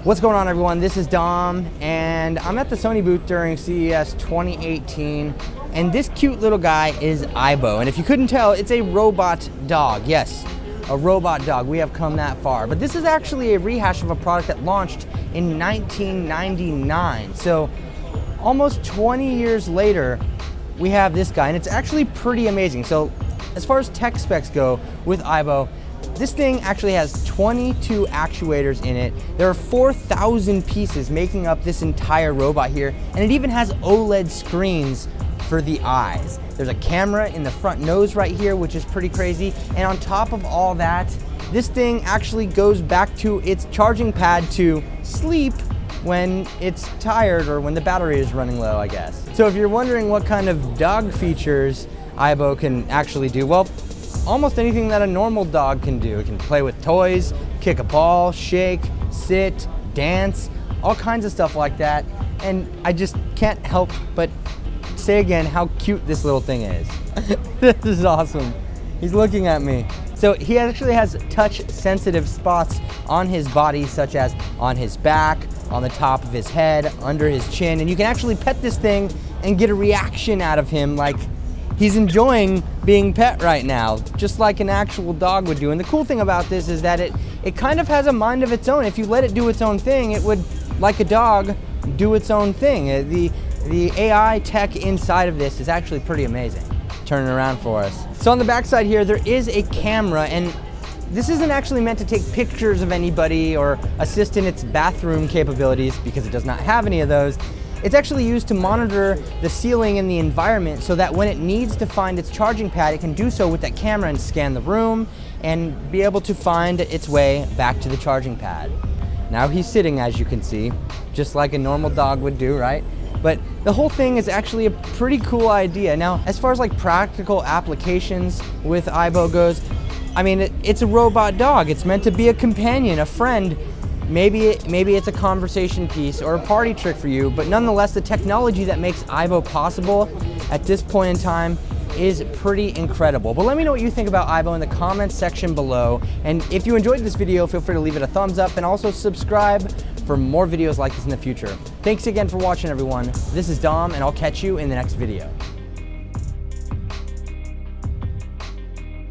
What's going on, everyone? This is Dom, and I'm at the Sony booth during CES 2018, and this cute little guy is Ibow. And if you couldn't tell, it's a robot dog. Yes, a robot dog. We have come that far. But this is actually a rehash of a product that launched in 1999. So almost 20 years later, we have this guy, and it's actually pretty amazing. So as far as tech specs go with Ibow, this thing actually has 22 actuators in it. There are 4,000 pieces making up this entire robot here, and it even has OLED screens for the eyes. There's a camera in the front nose right here, which is pretty crazy. And on top of all that, this thing actually goes back to its charging pad to sleep when it's tired or when the battery is running low, I guess. So if you're wondering what kind of dog features Ibow can actually do, well, almost anything that a normal dog can do. It can play with toys, kick a ball, shake, sit, dance, all kinds of stuff like that. And I just can't help but say again how cute this little thing is. This is awesome. He's looking at me. So he actually has touch sensitive spots on his body, such as on his back, on the top of his head, under his chin, and you can actually pet this thing and get a reaction out of him like he's enjoying being pet right now, just like an actual dog would do. And the cool thing about this is that it kind of has a mind of its own. If you let it do its own thing, it would, like a dog, do its own thing. The AI tech inside of this is actually pretty amazing. Turn it around for us. So on the back side here, there is a camera, and this isn't actually meant to take pictures of anybody or assist in its bathroom capabilities, because it does not have any of those. It's actually used to monitor the ceiling and the environment so that when it needs to find its charging pad, it can do so with that camera and scan the room and be able to find its way back to the charging pad. Now he's sitting, as you can see, just like a normal dog would do, right? But the whole thing is actually a pretty cool idea. Now, as far as like practical applications with Ibow goes, I mean, it's a robot dog. It's meant to be a companion, a friend. Maybe it's a conversation piece or a party trick for you, but nonetheless, the technology that makes Ibow possible at this point in time is pretty incredible. But let me know what you think about Ibow in the comments section below. And if you enjoyed this video, feel free to leave it a thumbs up and also subscribe for more videos like this in the future. Thanks again for watching, everyone. This is Dom, and I'll catch you in the next video.